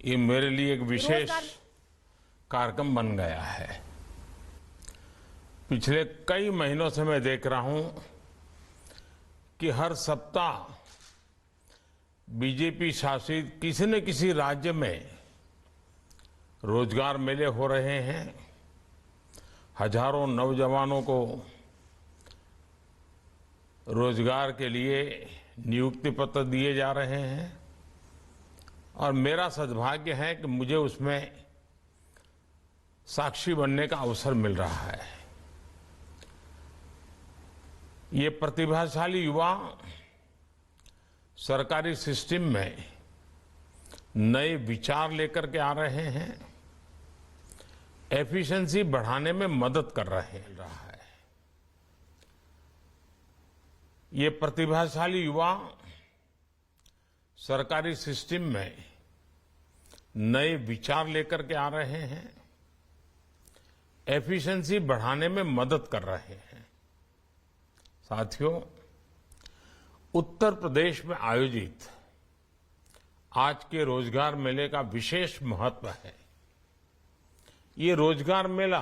ये मेरे लिए एक विशेष कार्यक्रम बन गया है। पिछले कई महीनों से मैं देख रहा हूं कि हर सप्ताह बीजेपी शासित किसी न किसी राज्य में रोजगार मेले हो रहे हैं। हजारों नौजवानों को रोजगार के लिए नियुक्ति पत्र दिए जा रहे हैं और मेरा सद्भाग्य है कि मुझे उसमें साक्षी बनने का अवसर मिल रहा है। ये प्रतिभाशाली युवा सरकारी सिस्टम में नए विचार लेकर के आ रहे हैं, एफिशिएंसी बढ़ाने में मदद कर रहे हैं। ये प्रतिभाशाली युवा सरकारी सिस्टम में नए विचार लेकर के आ रहे हैं, एफिशिएंसी बढ़ाने में मदद कर रहे हैं। साथियों, उत्तर प्रदेश में आयोजित आज के रोजगार मेले का विशेष महत्व है। ये रोजगार मेला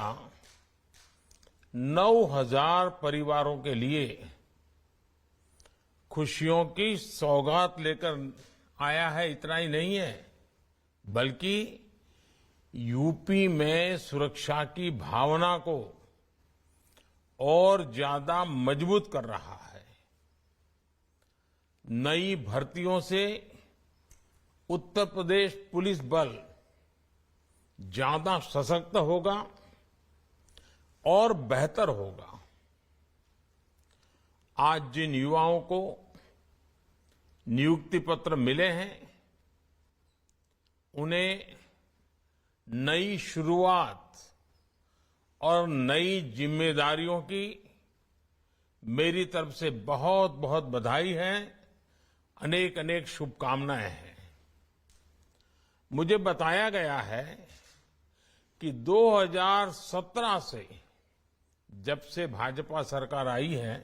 9,000 परिवारों के लिए खुशियों की सौगात लेकर आया है। इतना ही नहीं है, बल्कि यूपी में सुरक्षा की भावना को और ज्यादा मजबूत कर रहा है। नई भर्तियों से उत्तर प्रदेश पुलिस बल ज्यादा सशक्त होगा और बेहतर होगा। आज जिन युवाओं को नियुक्ति पत्र मिले हैं, उन्हें नई शुरुआत और नई जिम्मेदारियों की मेरी तरफ से बहुत बहुत बधाई है। अनेक अनेक शुभकामनाएं हैं। मुझे बताया गया है कि 2017 से जब से भाजपा सरकार आई है,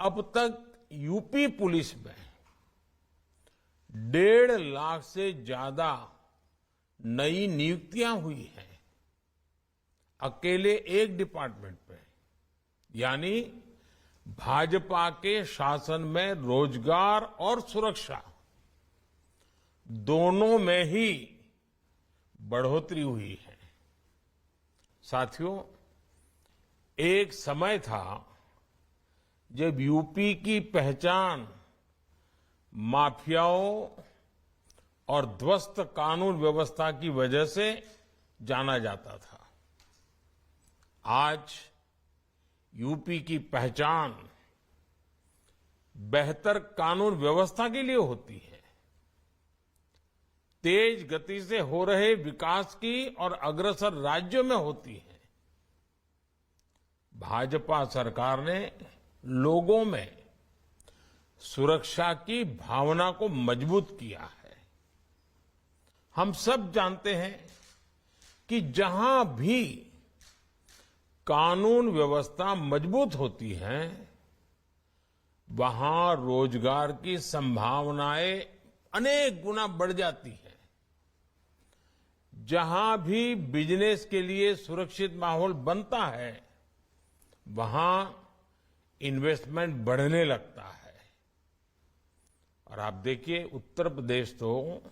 अब तक यूपी पुलिस में 1.5 लाख से ज्यादा नई नियुक्तियां हुई हैं, अकेले एक डिपार्टमेंट पे। यानी भाजपा के शासन में रोजगार और सुरक्षा दोनों में ही बढ़ोतरी हुई है। साथियों, एक समय था जब यूपी की पहचान माफियाओं और ध्वस्त कानून व्यवस्था की वजह से जाना जाता था। आज यूपी की पहचान बेहतर कानून व्यवस्था के लिए होती है, तेज गति से हो रहे विकास की और अग्रसर राज्यों में होती है। भाजपा सरकार ने लोगों में सुरक्षा की भावना को मजबूत किया है। हम सब जानते हैं कि जहां भी कानून व्यवस्था मजबूत होती है, वहां रोजगार की संभावनाएं अनेक गुना बढ़ जाती है। जहां भी बिजनेस के लिए सुरक्षित माहौल बनता है, वहां इन्वेस्टमेंट बढ़ने लगता है। और आप देखिए, उत्तर प्रदेश तो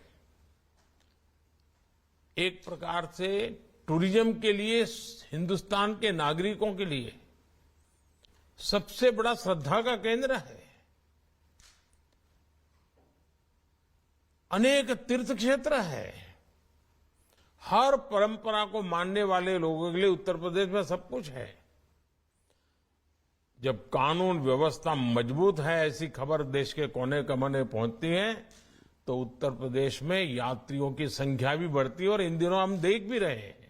एक प्रकार से टूरिज्म के लिए, हिंदुस्तान के नागरिकों के लिए सबसे बड़ा श्रद्धा का केंद्र है। अनेक तीर्थ क्षेत्र है। हर परंपरा को मानने वाले लोगों के लिए उत्तर प्रदेश में सब कुछ है। जब कानून व्यवस्था मजबूत है, ऐसी खबर देश के कोने कोने पहुंचती है, तो उत्तर प्रदेश में यात्रियों की संख्या भी बढ़ती है। और इन दिनों हम देख भी रहे हैं,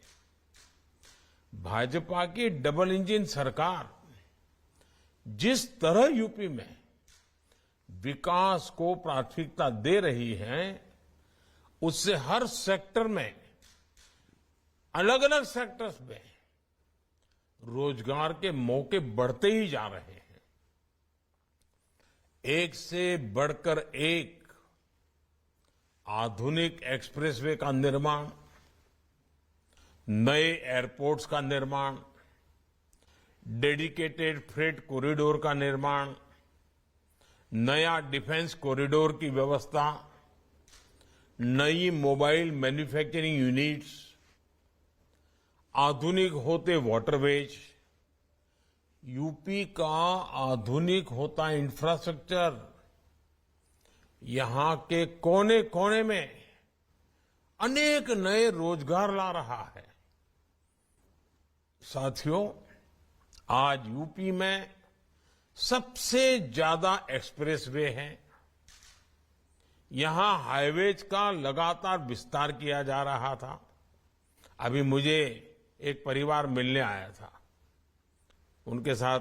भाजपा की डबल इंजन सरकार जिस तरह यूपी में विकास को प्राथमिकता दे रही है, उससे हर सेक्टर में, अलग अलग सेक्टर्स में रोजगार के मौके बढ़ते ही जा रहे हैं। एक से बढ़कर एक आधुनिक एक्सप्रेसवे का निर्माण, नए एयरपोर्ट्स का निर्माण, डेडिकेटेड फ्रेट कॉरिडोर का निर्माण, नया डिफेंस कॉरिडोर की व्यवस्था, नई मोबाइल मैन्युफैक्चरिंग यूनिट्स, आधुनिक होते वाटरवेज, यूपी का आधुनिक होता इंफ्रास्ट्रक्चर यहां के कोने कोने में अनेक नए रोजगार ला रहा है। साथियों, आज यूपी में सबसे ज्यादा एक्सप्रेसवे हैं। यहां हाईवेज का लगातार विस्तार किया जा रहा था। अभी मुझे एक परिवार मिलने आया था, उनके साथ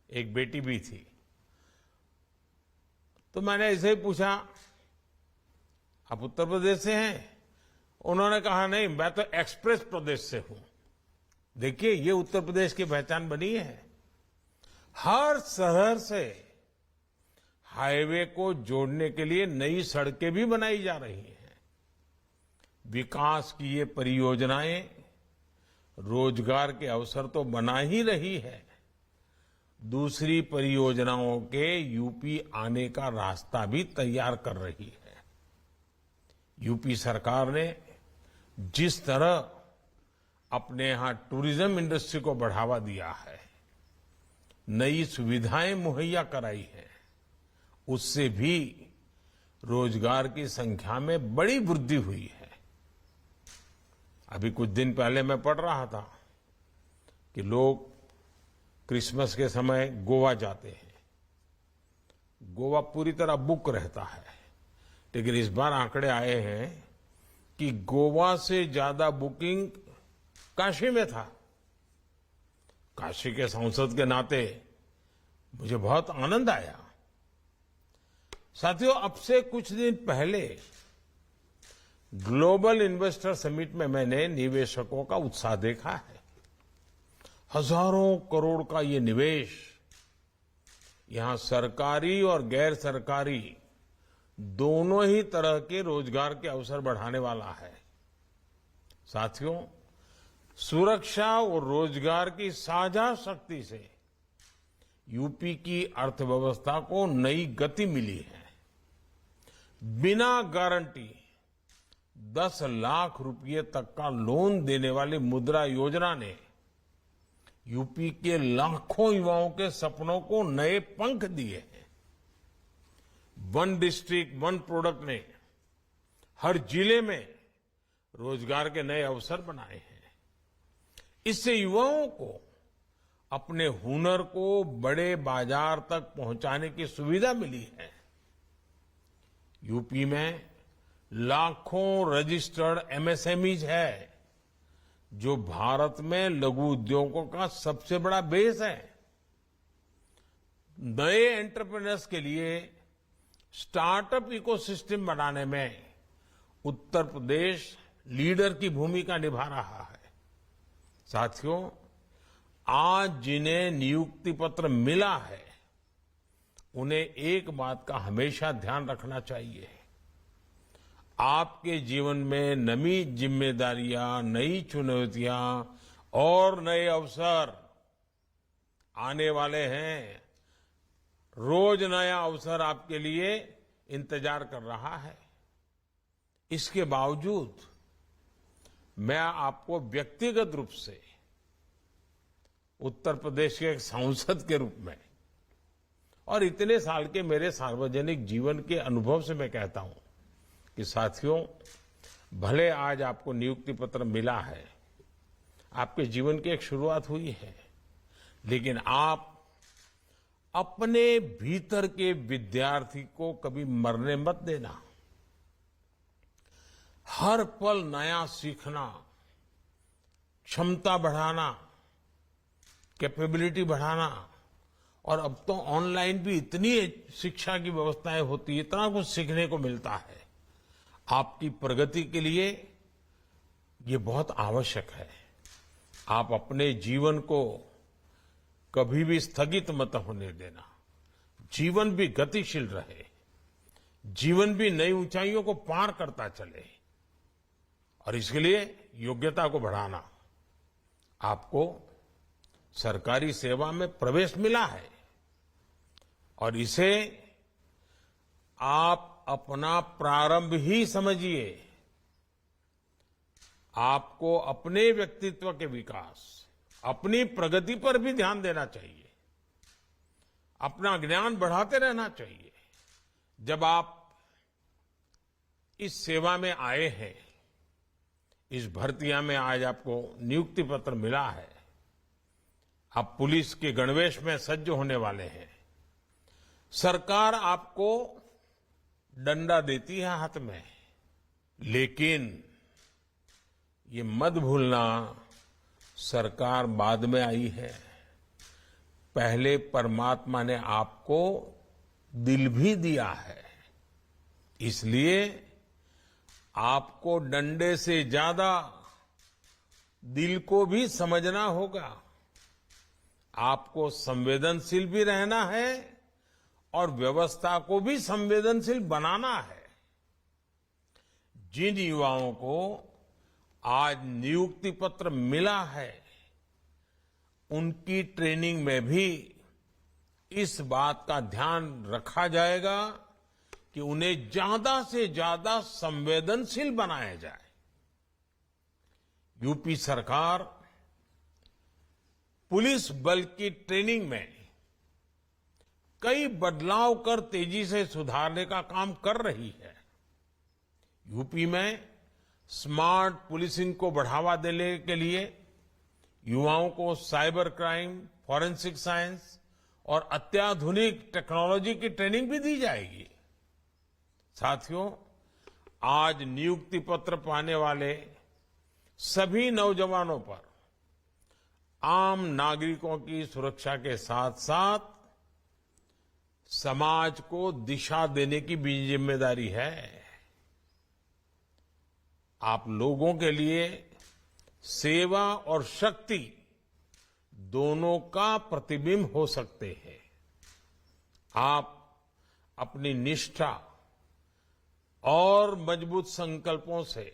एक बेटी भी थी। तो मैंने ऐसे ही पूछा, आप उत्तर प्रदेश से हैं? उन्होंने कहा नहीं, मैं तो एक्सप्रेस प्रदेश से हूं। देखिए, ये उत्तर प्रदेश की पहचान बनी है। हर शहर से हाईवे को जोड़ने के लिए नई सड़कें भी बनाई जा रही हैं। विकास की ये परियोजनाएं रोजगार के अवसर तो बना ही रही है, दूसरी परियोजनाओं के यूपी आने का रास्ता भी तैयार कर रही है। यूपी सरकार ने जिस तरह अपने यहां टूरिज्म इंडस्ट्री को बढ़ावा दिया है, नई सुविधाएं मुहैया कराई है, उससे भी रोजगार की संख्या में बड़ी वृद्धि हुई है। अभी कुछ दिन पहले मैं पढ़ रहा था कि लोग क्रिसमस के समय गोवा जाते हैं। गोवा पूरी तरह बुक रहता है, लेकिन इस बार आंकड़े आए हैं कि गोवा से ज्यादा बुकिंग काशी में था। काशी के सांसद के नाते मुझे बहुत आनंद आया। साथियों, अब से कुछ दिन पहले ग्लोबल इन्वेस्टर समिट में मैंने निवेशकों का उत्साह देखा है। हजारों करोड़ का ये निवेश यहां सरकारी और गैर सरकारी दोनों ही तरह के रोजगार के अवसर बढ़ाने वाला है। साथियों, सुरक्षा और रोजगार की साझा शक्ति से यूपी की अर्थव्यवस्था को नई गति मिली है। बिना गारंटी 10 लाख रुपए तक का लोन देने वाली मुद्रा योजना ने यूपी के लाखों युवाओं के सपनों को नए पंख दिए हैं। वन डिस्ट्रिक्ट वन प्रोडक्ट ने हर जिले में रोजगार के नए अवसर बनाए हैं। इससे युवाओं को अपने हुनर को बड़े बाजार तक पहुंचाने की सुविधा मिली है। यूपी में लाखों रजिस्टर्ड एमएसएमईज है, जो भारत में लघु उद्योगों का सबसे बड़ा बेस है। नए एंटरप्रेन्योर्स के लिए स्टार्टअप इकोसिस्टम बनाने में उत्तर प्रदेश लीडर की भूमिका निभा रहा है। साथियों, आज जिन्हें नियुक्ति पत्र मिला है, उन्हें एक बात का हमेशा ध्यान रखना चाहिए। आपके जीवन में नई जिम्मेदारियां, नई चुनौतियां और नए अवसर आने वाले हैं। रोज नया अवसर आपके लिए इंतजार कर रहा है। इसके बावजूद मैं आपको व्यक्तिगत रूप से उत्तर प्रदेश के एक सांसद के रूप में और इतने साल के मेरे सार्वजनिक जीवन के अनुभव से मैं कहता हूं कि साथियों, भले आज आपको नियुक्ति पत्र मिला है, आपके जीवन की एक शुरुआत हुई है, लेकिन आप अपने भीतर के विद्यार्थी को कभी मरने मत देना। हर पल नया सीखना, क्षमता बढ़ाना, कैपेबिलिटी बढ़ाना, और अब तो ऑनलाइन भी इतनी शिक्षा की व्यवस्थाएं होती है, इतना कुछ सीखने को मिलता है। आपकी प्रगति के लिए ये बहुत आवश्यक है। आप अपने जीवन को कभी भी स्थगित मत होने देना। जीवन भी गतिशील रहे, जीवन भी नई ऊंचाइयों को पार करता चले। और इसके लिए योग्यता को बढ़ाना। आपको सरकारी सेवा में प्रवेश मिला है और इसे आप अपना प्रारंभ ही समझिए। आपको अपने व्यक्तित्व के विकास, अपनी प्रगति पर भी ध्यान देना चाहिए। अपना ज्ञान बढ़ाते रहना चाहिए। जब आप इस सेवा में आए हैं, इस भर्तियां में आज आपको नियुक्ति पत्र मिला है, आप पुलिस के गणवेश में सज्ज होने वाले हैं। सरकार आपको डंडा देती है हाथ में, लेकिन ये मत भूलना, सरकार बाद में आई है। पहले परमात्मा ने आपको दिल भी दिया है, इसलिए आपको डंडे से ज्यादा दिल को भी समझना होगा। आपको संवेदनशील भी रहना है और व्यवस्था को भी संवेदनशील बनाना है। जिन युवाओं को आज नियुक्ति पत्र मिला है, उनकी ट्रेनिंग में भी इस बात का ध्यान रखा जाएगा कि उन्हें ज्यादा से ज्यादा संवेदनशील बनाया जाए। यूपी सरकार पुलिस बल की ट्रेनिंग में कई बदलाव कर तेजी से सुधारने का काम कर रही है। यूपी में स्मार्ट पुलिसिंग को बढ़ावा देने के लिए युवाओं को साइबर क्राइम, फॉरेंसिक साइंस और अत्याधुनिक टेक्नोलॉजी की ट्रेनिंग भी दी जाएगी। साथियों, आज नियुक्ति पत्र पाने वाले सभी नौजवानों पर आम नागरिकों की सुरक्षा के साथ साथ समाज को दिशा देने की भी जिम्मेदारी है। आप लोगों के लिए सेवा और शक्ति दोनों का प्रतिबिंब हो सकते हैं। आप अपनी निष्ठा और मजबूत संकल्पों से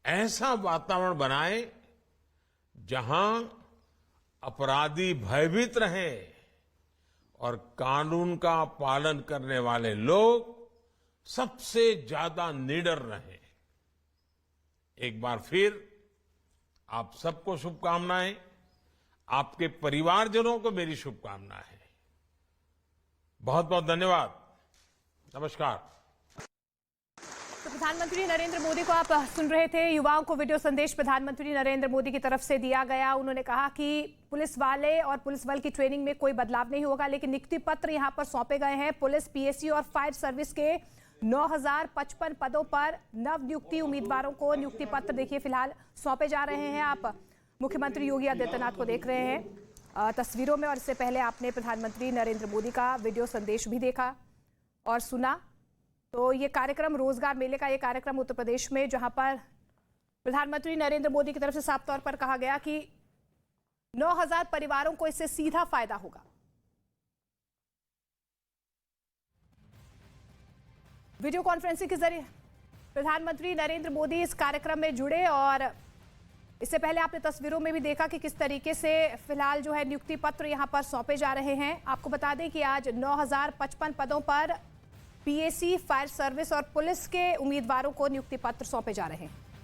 ऐसा वातावरण बनाएं जहां अपराधी भयभीत रहे और कानून का पालन करने वाले लोग सबसे ज्यादा निडर रहे। एक बार फिर आप सबको शुभकामनाएं। आपके परिवारजनों को मेरी शुभकामनाएं। बहुत बहुत धन्यवाद। नमस्कार। तो प्रधानमंत्री नरेंद्र मोदी को आप सुन रहे थे। युवाओं को वीडियो संदेश प्रधानमंत्री नरेंद्र मोदी की तरफ से दिया गया। उन्होंने कहा कि पुलिस वाले और पुलिस बल की ट्रेनिंग में कोई बदलाव नहीं होगा, लेकिन नियुक्ति पत्र यहां पर सौंपे गए हैं। पुलिस, पीएसी और फायर सर्विस के 9055 पदों पर नव नियुक्ति उम्मीदवारों को नियुक्ति पत्र देखिए फिलहाल सौंपे जा रहे हैं। आप मुख्यमंत्री योगी आदित्यनाथ को देख रहे हैं तस्वीरों में, और इससे पहले आपने प्रधानमंत्री नरेंद्र मोदी का वीडियो संदेश भी देखा और सुना। तो ये कार्यक्रम, रोजगार मेले का ये कार्यक्रम उत्तर प्रदेश में, जहां पर प्रधानमंत्री नरेंद्र मोदी की तरफ से साफ तौर पर कहा गया कि 9000 परिवारों को इससे सीधा फायदा होगा। वीडियो कॉन्फ्रेंसिंग के जरिए प्रधानमंत्री नरेंद्र मोदी इस कार्यक्रम में जुड़े, और इससे पहले आपने तस्वीरों में भी देखा कि किस तरीके से फिलहाल जो है नियुक्ति पत्र यहां पर सौंपे जा रहे हैं। आपको बता दें कि आज 9055 पदों पर पीएसी, फायर सर्विस और पुलिस के उम्मीदवारों को नियुक्ति पत्र सौंपे जा रहे हैं।